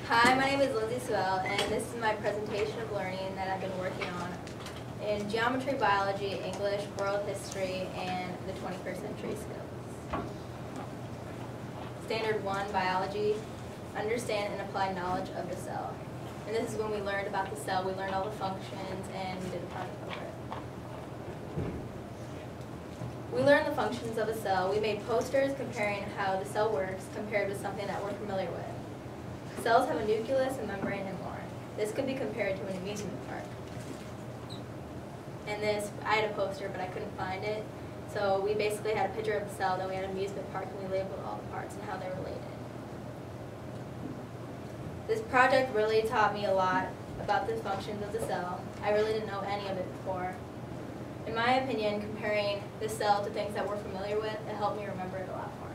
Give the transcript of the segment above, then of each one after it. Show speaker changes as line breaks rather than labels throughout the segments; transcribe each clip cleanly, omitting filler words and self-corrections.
Hi, my name is Lindsay Swell, and this is my presentation of learning that I've been working on in geometry, biology, English, world history, and the 21st century skills. Standard 1, biology, understand and apply knowledge of the cell. And this is when we learned about the cell, we learned all the functions, and we did a project over it. We learned the functions of a cell. We made posters comparing how the cell works compared with something that we're familiar with. Cells have a nucleus, a membrane, and more. This could be compared to an amusement park. And this, I had a poster, but I couldn't find it. So we basically had a picture of the cell, then we had an amusement park, and we labeled all the parts and how they're related. This project really taught me a lot about the functions of the cell. I really didn't know any of it before. In my opinion, comparing the cell to things that we're familiar with, it helped me remember it a lot more.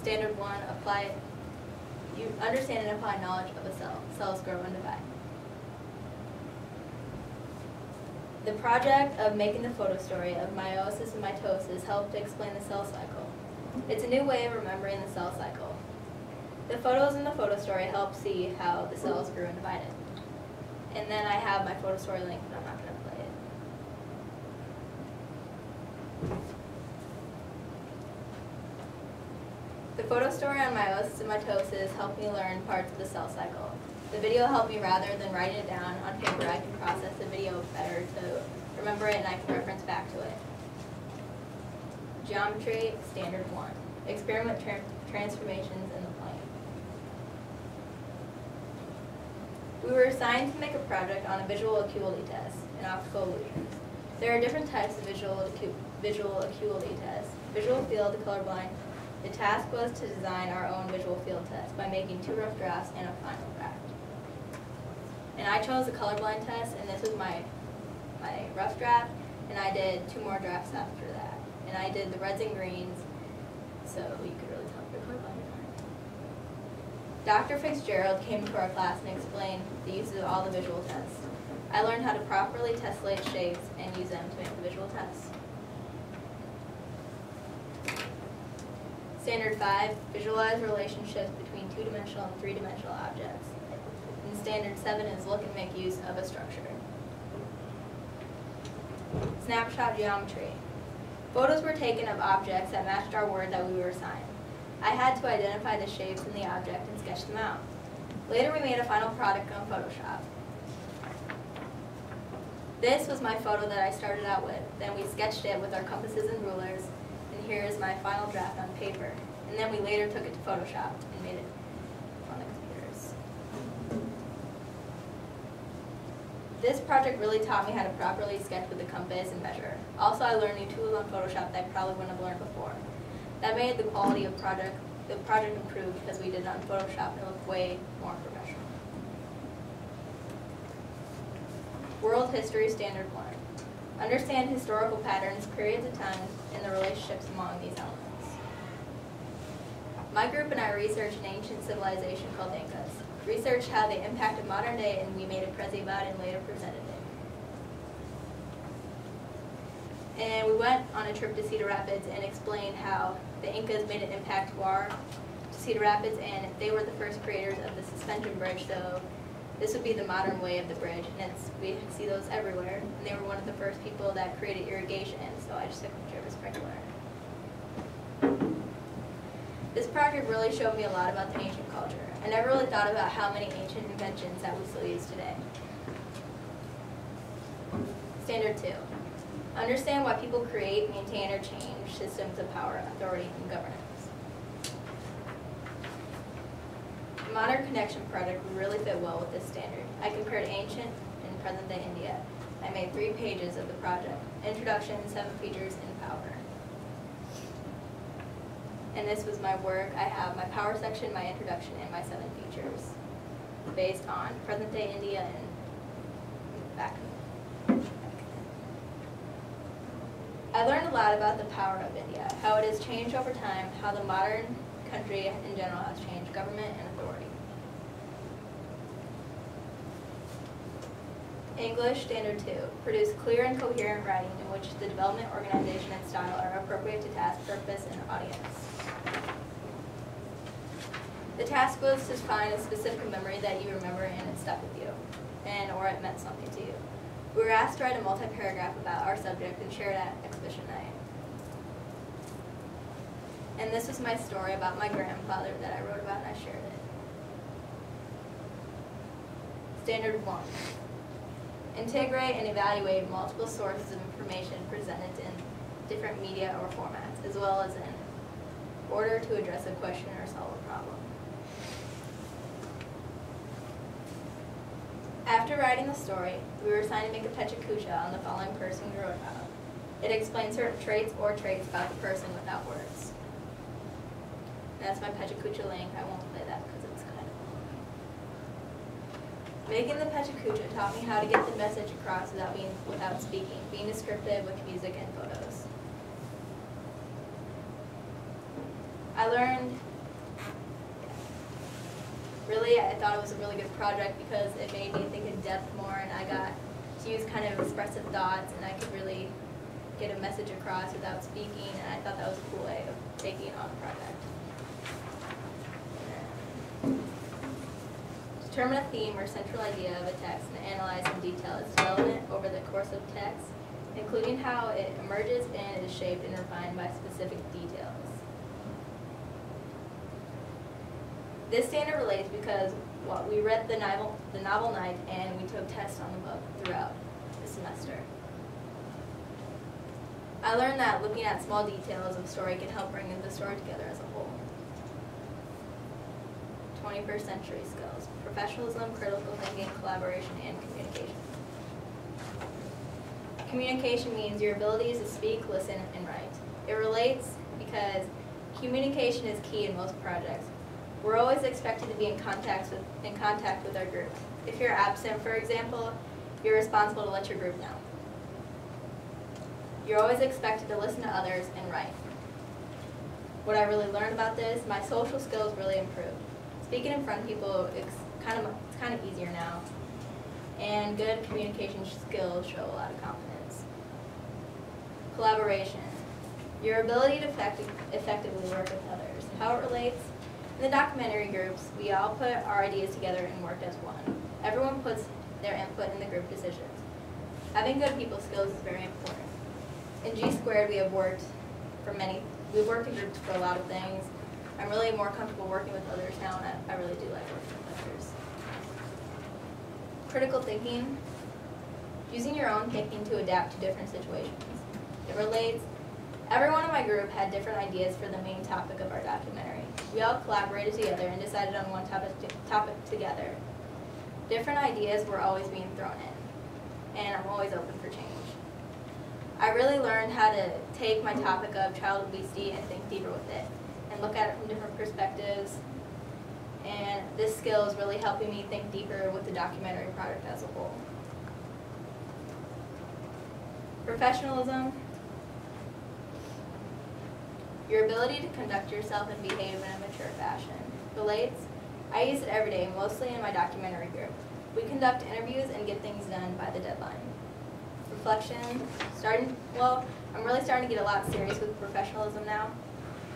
Standard 1, apply. You understand and apply knowledge of a cell. Cells grow and divide. The project of making the photo story of meiosis and mitosis helped to explain the cell cycle. It's a new way of remembering the cell cycle. The photos in the photo story help see how the cells grew and divided. And then I have my photo story link, but I'm not going to play it. The photo story on meiosis and mitosis helped me learn parts of the cell cycle. The video helped me rather than writing it down on paper. I can process the video better to remember it and I can reference back to it. Geometry, Standard 1. Experiment transformations in the plane. We were assigned to make a project on a visual acuity test and optical illusions. There are different types of visual acuity tests. Visual field, the colorblind. The task was to design our own visual field test by making 2 rough drafts and a final draft. And I chose the colorblind test, and this was my rough draft, and I did 2 more drafts after that. And I did the reds and greens, so you could really tell if you're colorblind or not. Dr. Fitzgerald came to our class and explained the uses of all the visual tests. I learned how to properly tessellate shapes and use them to make the visual tests. Standard 5, visualize relationships between 2-dimensional and 3-dimensional objects. And Standard 7 is look and make use of a structure. Snapshot geometry. Photos were taken of objects that matched our word that we were assigned. I had to identify the shapes in the object and sketch them out. Later we made a final product on Photoshop. This was my photo that I started out with. Then we sketched it with our compasses and rulers. And here is my final draft on paper. And then we later took it to Photoshop and made it on the computers. This project really taught me how to properly sketch with the compass and measure. Also, I learned new tools on Photoshop that I probably wouldn't have learned before. That made the quality of the project improve because we did it on Photoshop and it looked way more professional. World History Standard 1. Understand historical patterns, periods of time, and the relationships among these elements. My group and I researched an ancient civilization called Incas. Researched how they impacted modern day, and we made a prezi about it and later presented it. And we went on a trip to Cedar Rapids and explained how the Incas made an impact to Cedar Rapids, and they were the first creators of the suspension bridge, so this would be the modern way of the bridge, and we see those everywhere. And they were one of the first people that created irrigation, so I just took a picture of a sprinkler. This project really showed me a lot about the ancient culture. I never really thought about how many ancient inventions that we still use today. Standard 2. Understand why people create, maintain, or change systems of power, authority, and governance. The Modern Connection project would really fit well with this standard. I compared ancient and present-day India. I made 3 pages of the project. Introduction, 7 features, and power. And this was my work. I have my power section, my introduction, and my 7 features based on present-day India and back. I learned a lot about the power of India, how it has changed over time, how the modern country in general has changed government and authority. English Standard 2. Produce clear and coherent writing in which the development, organization, and style are appropriate to task, purpose, and audience. The The task was to find a specific memory that you remember and it stuck with you, or it meant something to you. We were asked to write a multi-paragraph about our subject and share it at exhibition night. And this was my story about my grandfather that I wrote about and I shared it. Standard 1. Integrate and evaluate multiple sources of information presented in different media or formats, as well as in order to address a question or solve a problem. After writing the story, we were assigned to make a pechacucha on the following person we wrote about. It explains certain traits or traits about the person without words. That's my pechacucha link. I won't play that because it's kind of long. Making the pechacucha taught me how to get the message across without speaking, being descriptive with music and photos. I learned, really, I thought it was a really good project because it made me think in depth more, and I got to use kind of expressive thoughts, and I could really get a message across without speaking, and I thought that was a cool way of taking on a project. Determine a theme or central idea of a text and analyze in detail its development over the course of text, including how it emerges and is shaped and refined by specific details. This standard relates because we read the novel Night and we took tests on the book throughout the semester. I learned that looking at small details of a story can help bring the story together as a whole. 21st century skills: professionalism, critical thinking, collaboration, and communication. Communication means your abilities to speak, listen, and write. It relates because communication is key in most projects. We're always expected to be in contact with our group. If you're absent, for example, you're responsible to let your group know. You're always expected to listen to others and write. What I really learned about this, my social skills really improved. Speaking in front of people, it's kind of easier now. And good communication skills show a lot of confidence. Collaboration. Your ability to effectively work with others. How it relates? In the documentary groups, we all put our ideas together and worked as one. Everyone puts their input in the group decisions. Having good people skills is very important. In G Squared, we've worked in groups for a lot of things. I'm really more comfortable working with others now, and I really do like working with others. Critical thinking. Using your own thinking to adapt to different situations. It relates. Everyone in my group had different ideas for the main topic of our documentary. We all collaborated together and decided on one topic together. Different ideas were always being thrown in, and I'm always open for change. I really learned how to take my topic of child obesity and think deeper with it, and look at it from different perspectives. And this skill is really helping me think deeper with the documentary project as a whole. Professionalism. Your ability to conduct yourself and behave in a mature fashion. Relates. I use it every day, mostly in my documentary group. We conduct interviews and get things done by the deadline. Reflection. I'm really starting to get a lot serious with professionalism now.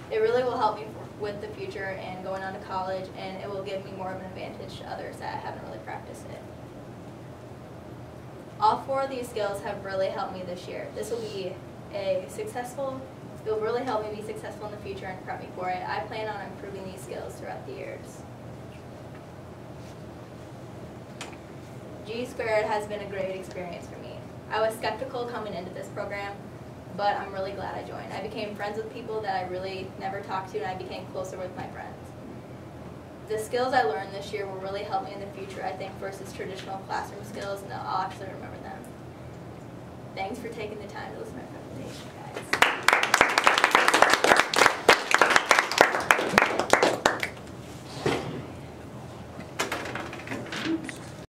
It really will help me with the future and going on to college, and it will give me more of an advantage to others that haven't really practiced it. All four of these skills have really helped me this year. This will be it will really help me be successful in the future and prep me for it. I plan on improving these skills throughout the years. G Squared has been a great experience for me. I was skeptical coming into this program, but I'm really glad I joined. I became friends with people that I really never talked to, and I became closer with my friends. The skills I learned this year will really help me in the future, I think, versus traditional classroom skills, and I'll actually remember them. Thanks for taking the time to listen to my presentation, guys.